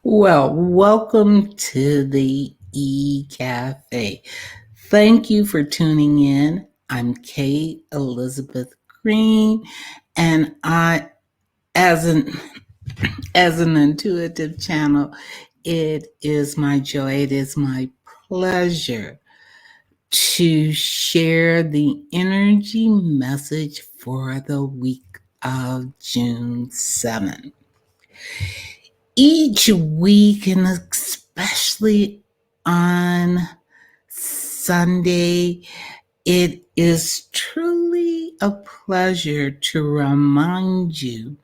Well, welcome to the E-Cafe. Thank you for tuning in. I'm Kate Elizabeth Green, and as an as an intuitive channel, it is my joy, it is my pleasure to share the energy message for the week of June 7th. Each week, and especially on Sunday, it is truly a pleasure to remind you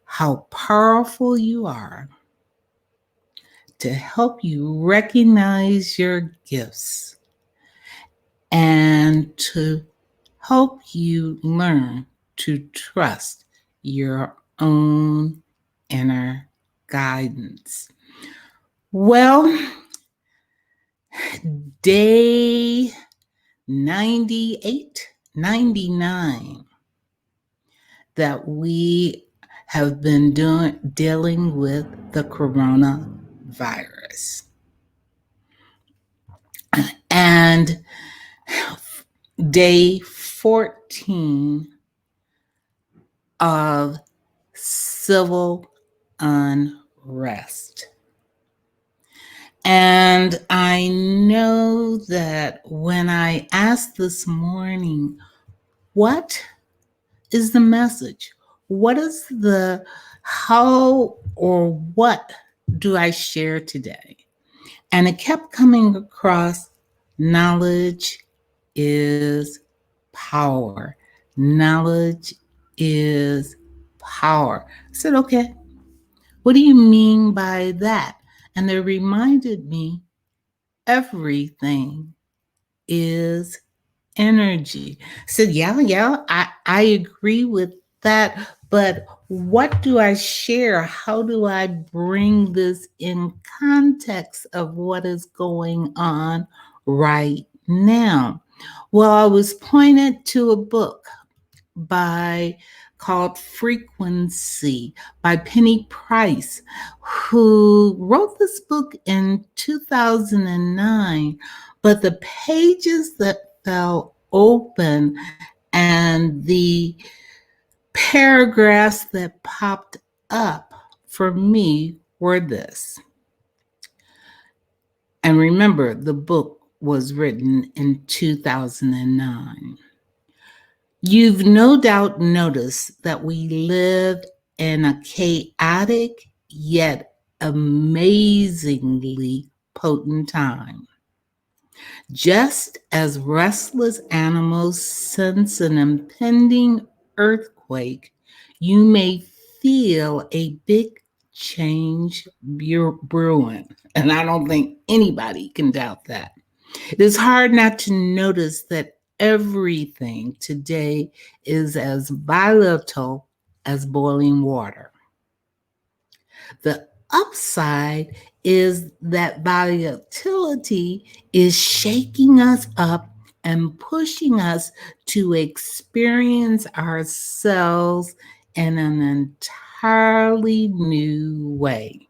how powerful you are, to help you recognize your gifts, and to help you learn to trust your own inner guidance. Well, day 98, 99 that we have been dealing with the coronavirus. And day 14 of civil unrest. And I know that when I asked this morning, what is the message? What is the how or what do I share today? And it kept coming across knowledge is power. Knowledge is power. I said, okay, what do you mean by that? And they reminded me everything is energy. I said, yeah, I agree with that. But what do I share? How do I bring this in context of what is going on right now? Well, I was pointed to a book by called Frequency by Penney Peirce, who wrote this book in 2009. But the pages that fell open and the paragraphs that popped up for me were this. And remember, the book was written in 2009. You've no doubt noticed that we live in a chaotic yet amazingly potent time. Just as restless animals sense an impending earthquake, you may feel a big change brewing. And I don't think anybody can doubt that. It is hard not to notice that everything today is as volatile as boiling water. The upside is that volatility is shaking us up and pushing us to experience ourselves in an entirely new way.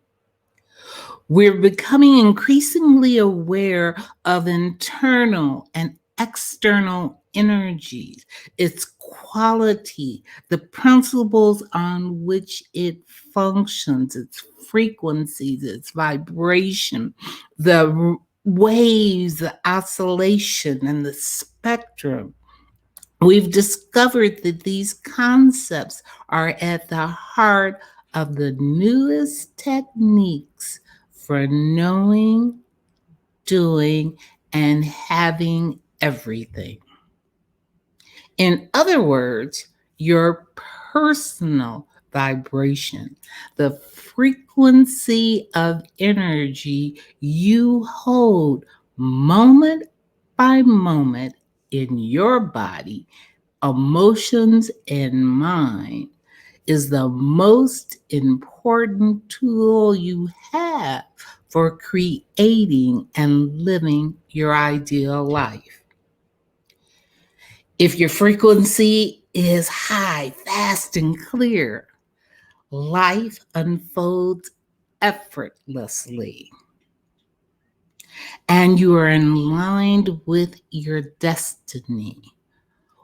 We're becoming increasingly aware of internal and external energies, its quality, the principles on which it functions, its frequencies, its vibration, the waves, the oscillation, and the spectrum. We've discovered that these concepts are at the heart of the newest techniques for knowing, doing, and having everything. In other words, your personal vibration, the frequency of energy you hold moment by moment in your body, emotions, and mind is the most important tool you have for creating and living your ideal life. If your frequency is high, fast, and clear, life unfolds effortlessly. And you are aligned with your destiny,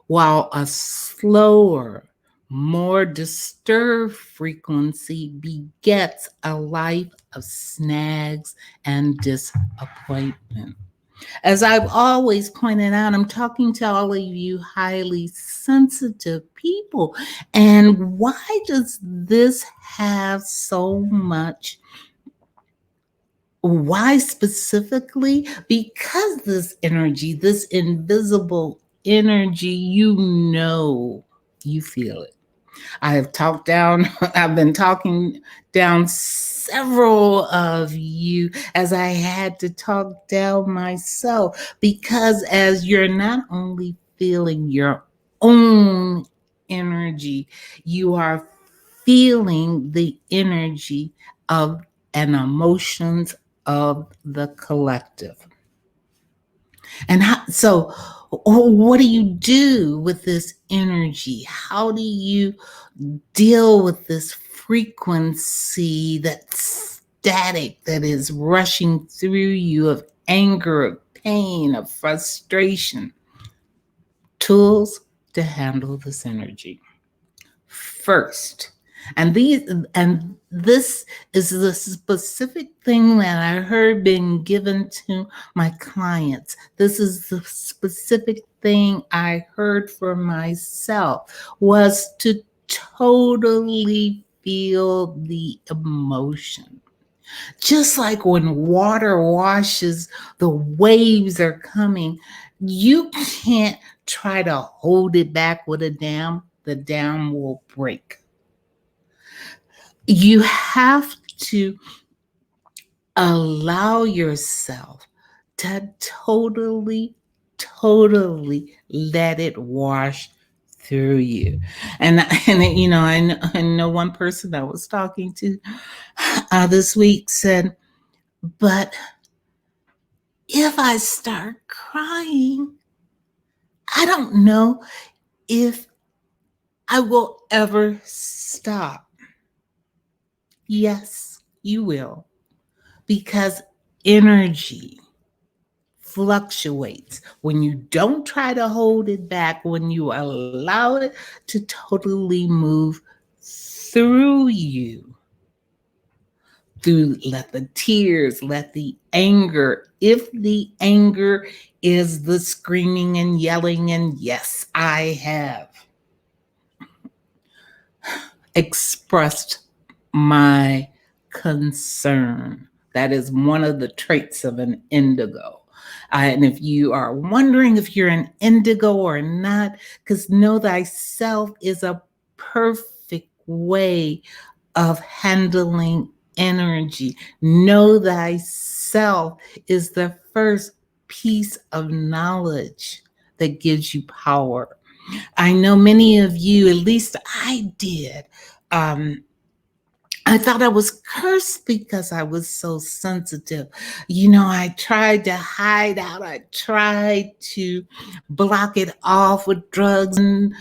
while a slower, more disturbed frequency begets a life of snags and disappointment. As I've always pointed out, I'm talking to all of you highly sensitive people. And why does this have so much? Why specifically? Because this energy, this invisible energy, you feel it. I have talked down, I've been talking down several of you as I had to talk down myself, because as you're not only feeling your own energy, you are feeling the energy of and emotions of the collective. And so, what do you do with this energy? How do you deal with this frequency, that static that is rushing through you of anger, of pain, of frustration? Tools to handle this energy. First, and this is the specific thing that I heard being given to my clients. This is the specific thing I heard for myself, was to totally feel the emotion. Just like when water washes, the waves are coming. You can't try to hold it back with a dam. The dam will break. You have to allow yourself to totally let it wash through you. I know one person I was talking to this week said, but if I start crying, I don't know if I will ever stop. Yes, you will, because energy fluctuates. When you don't try to hold it back, when you allow it to totally move through you, let the tears, let the anger, if the anger is the screaming and yelling, and yes, I have expressed my concern. That is one of the traits of an indigo. And if you are wondering if you're an indigo or not, because know thyself is a perfect way of handling energy. Know thyself is the first piece of knowledge that gives you power. I know many of you, at least I did. I thought I was cursed because I was so sensitive. I tried to hide out. I tried to block it off with drugs and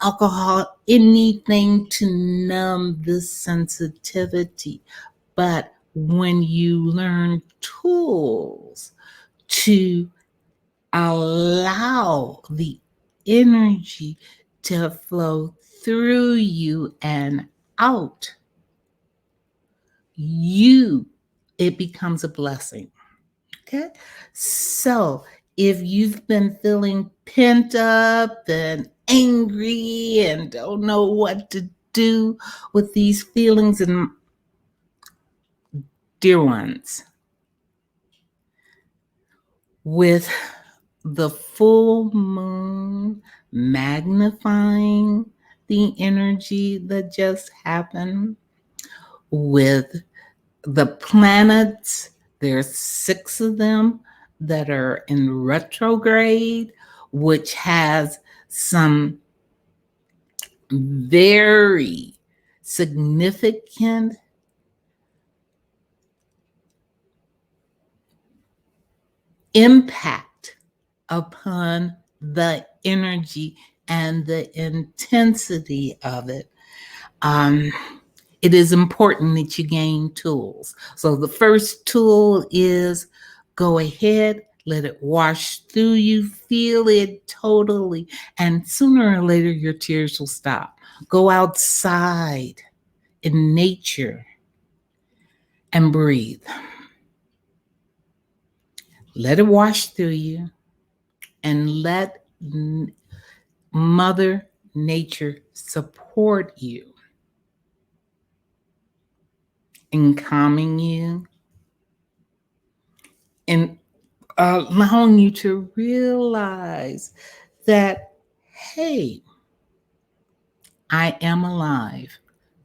alcohol, anything to numb this sensitivity. But when you learn tools to allow the energy to flow through you and out, it becomes a blessing. Okay. So if you've been feeling pent up and angry and don't know what to do with these feelings, and dear ones, with the full moon magnifying the energy that just happened, with the planets, there's 6 of them that are in retrograde, which has some very significant impact upon the energy and the intensity of it. it is important that you gain tools. So the first tool is go ahead, let it wash through you, feel it totally, and sooner or later your tears will stop. Go outside in nature and breathe. Let it wash through you and let Mother Nature support you in calming you and allowing you to realize that, hey, I am alive.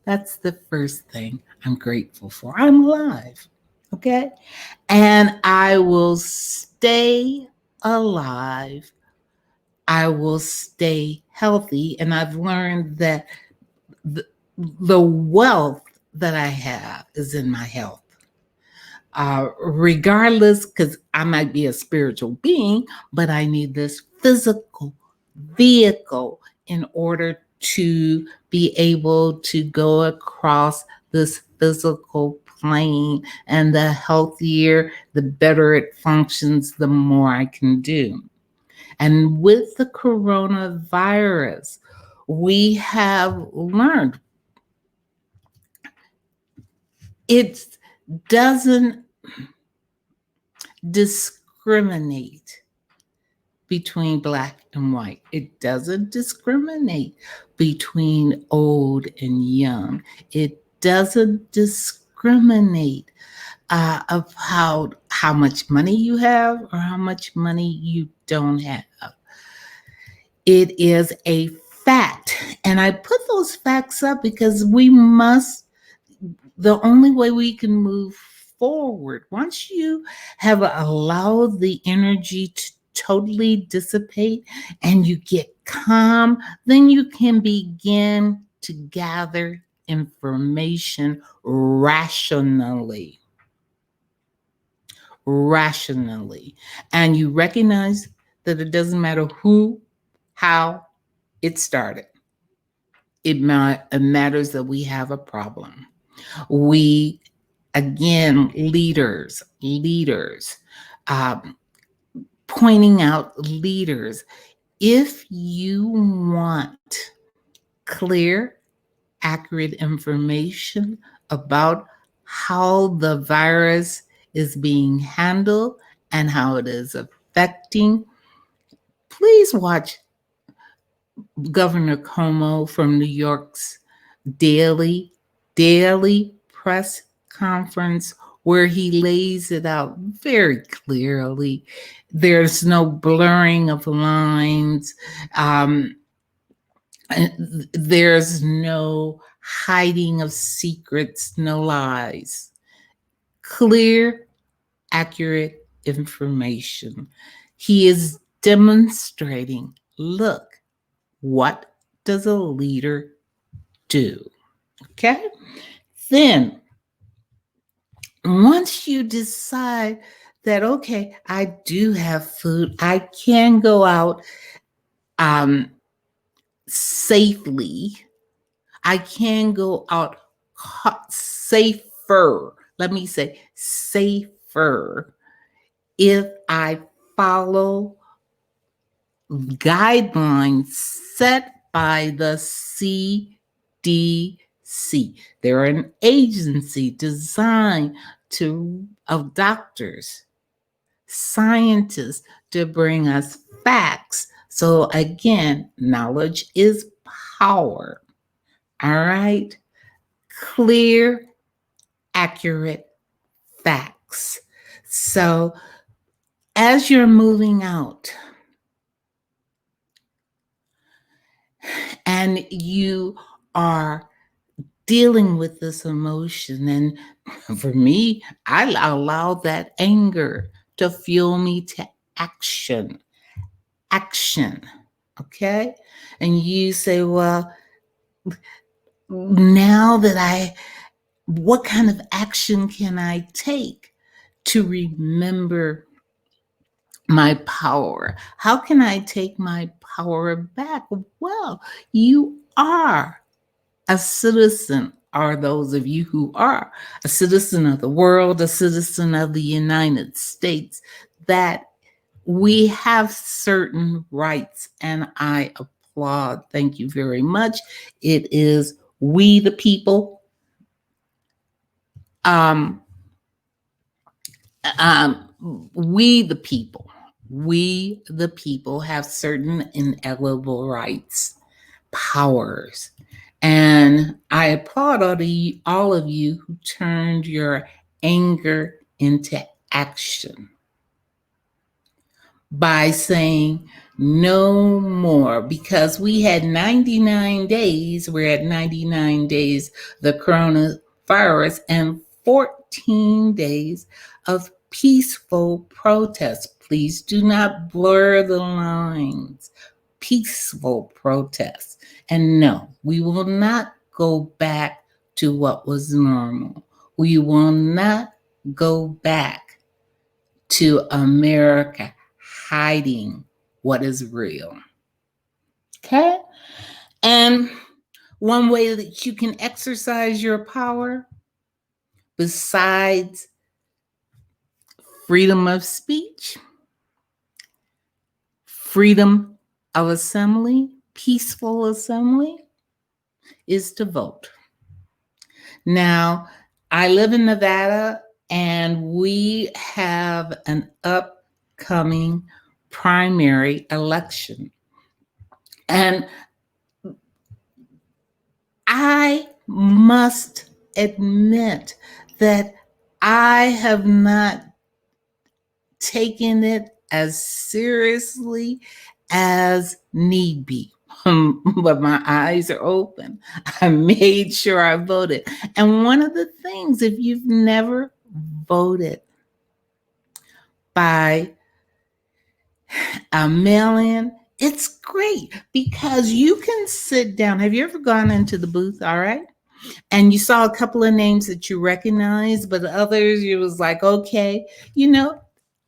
That's the first thing I'm grateful for. I'm alive. Okay. And I will stay alive. I will stay healthy. And I've learned that the wealth that I have is in my health. Regardless, because I might be a spiritual being, but I need this physical vehicle in order to be able to go across this physical plane. And the healthier, the better it functions, the more I can do. And with the coronavirus, we have learned it doesn't discriminate between black and white. It doesn't discriminate between old and young. It doesn't discriminate about how much money you have or how much money you don't have. It is a fact. And I put those facts up because the only way we can move forward, once you have allowed the energy to totally dissipate and you get calm, then you can begin to gather information rationally. And you recognize that it doesn't matter how it started. It matters that we have a problem. We, again, leaders, pointing out leaders. If you want clear, accurate information about how the virus is being handled and how it is affecting, please watch Governor Cuomo from New York's daily press conference where he lays it out very clearly. There's no blurring of lines. There's no hiding of secrets, no lies. Clear, accurate information. He is demonstrating, look, what does a leader do? Okay? Then, once you decide that, okay, I do have food, I can go out safely, I can go out safer. Let me say safer if I follow guidelines set by the CDC. They're an agency designed of doctors, scientists to bring us facts. So again, knowledge is power. All right? Clear, accurate facts. So as you're moving out and you are dealing with this emotion, and for me, I allow that anger to fuel me to action. Okay? And you say, well, now that what kind of action can I take to remember my power? How can I take my power back? Well, you are a citizen are those of you who are a citizen of the world, a citizen of the United States, that we have certain rights, and I applaud. Thank you very much. It is we the people. Um, we the people. We the people have certain inalienable rights, powers, and I applaud all of you who turned your anger into action by saying no more, because we had 99 days. We're at 99 days, the coronavirus, and 14 days of peaceful protest. Please do not blur the lines. Peaceful protest. And no, we will not go back to what was normal. We will not go back to America hiding what is real. Okay? And one way that you can exercise your power, besides freedom of speech, freedom of assembly, peaceful assembly, is to vote. Now, I live in Nevada, and we have an upcoming primary election. And I must admit that I have not taken it as seriously as need be. But my eyes are open. I made sure I voted. And one of the things, if you've never voted by a mail-in, it's great because you can sit down. Have you ever gone into the booth? All right. And you saw a couple of names that you recognize, but others you was like, okay,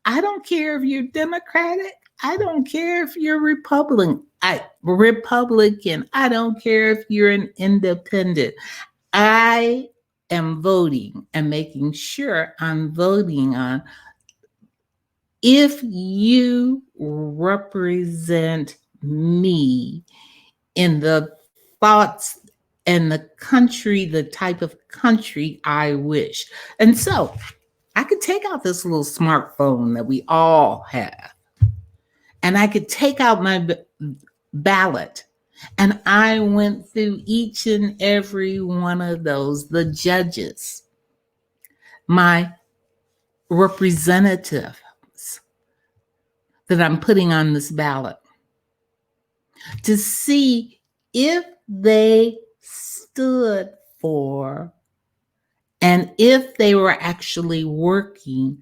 I don't care if you're Democratic. I don't care if you're Republican. I don't care if you're an independent. I am voting and making sure I'm voting on if you represent me in the thoughts and the country, the type of country I wish. And so I could take out this little smartphone that we all have, and I could take out my ballot, and I went through each and every one of those, the judges, my representatives that I'm putting on this ballot, to see if they stood for and if they were actually working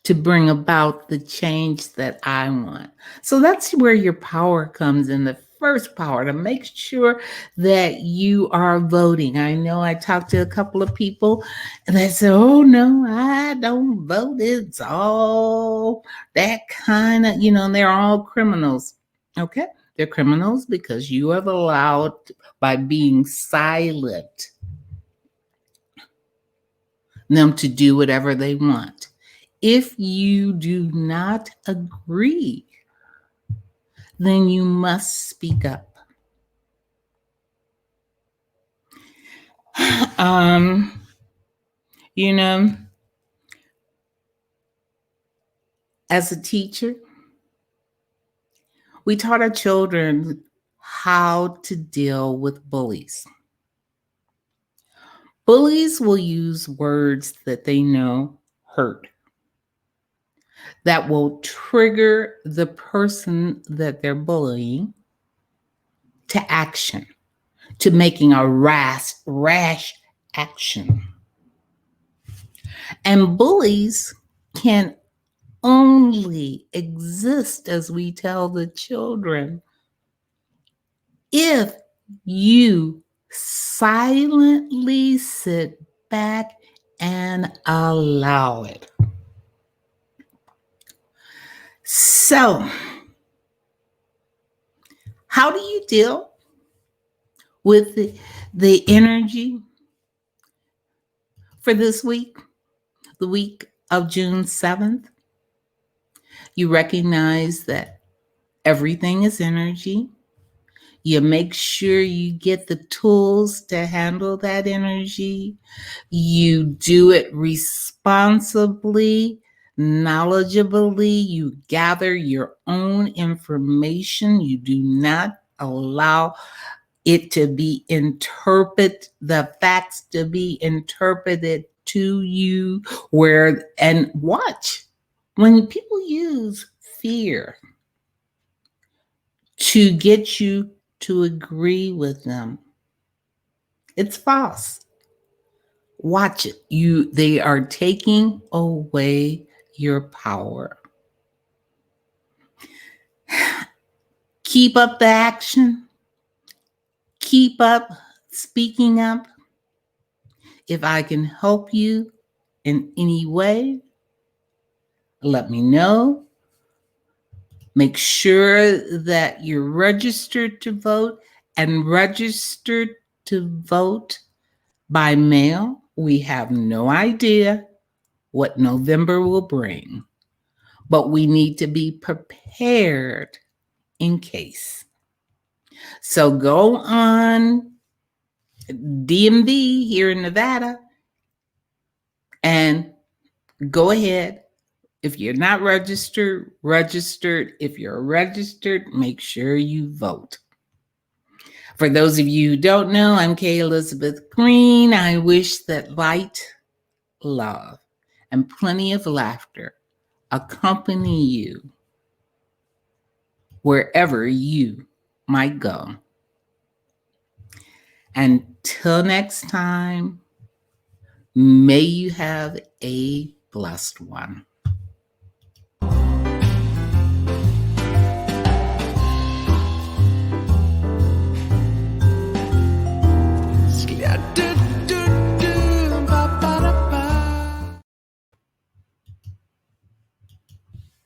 to bring about the change that I want. So that's where your power comes in. The first power, to make sure that you are voting. I know I talked to a couple of people and they said, oh no, I don't vote. It's all that kind of, and they're all criminals. Okay. They're criminals because you have allowed, by being silent, them to do whatever they want. If you do not agree, then you must speak up. You know, as a teacher, we taught our children how to deal with bullies. Bullies will use words that they know hurt, that will trigger the person that they're bullying to action, to making a rash action. And bullies can only exist, as we tell the children, if you silently sit back and allow it. So, how do you deal with the energy for this week, the week of June 7th. You recognize that everything is energy. You make sure you get the tools to handle that energy. You do it responsibly, knowledgeably. You gather your own information. You do not allow it to be the facts to be interpreted to you, and watch when people use fear to get you to agree with them. It's false. Watch it. They are taking away your power. Keep up the action. Keep up speaking up. If I can help you in any way, let me know. Make sure that you're registered to vote and registered to vote by mail. We have no idea what November will bring, but we need to be prepared in case. So go on DMV here in Nevada and go ahead. If you're not registered, registered. If you're registered, make sure you vote. For those of you who don't know, I'm Kay Elizabeth Green. I wish that light, love, and plenty of laughter accompany you wherever you might go. Until next time, may you have a blessed one.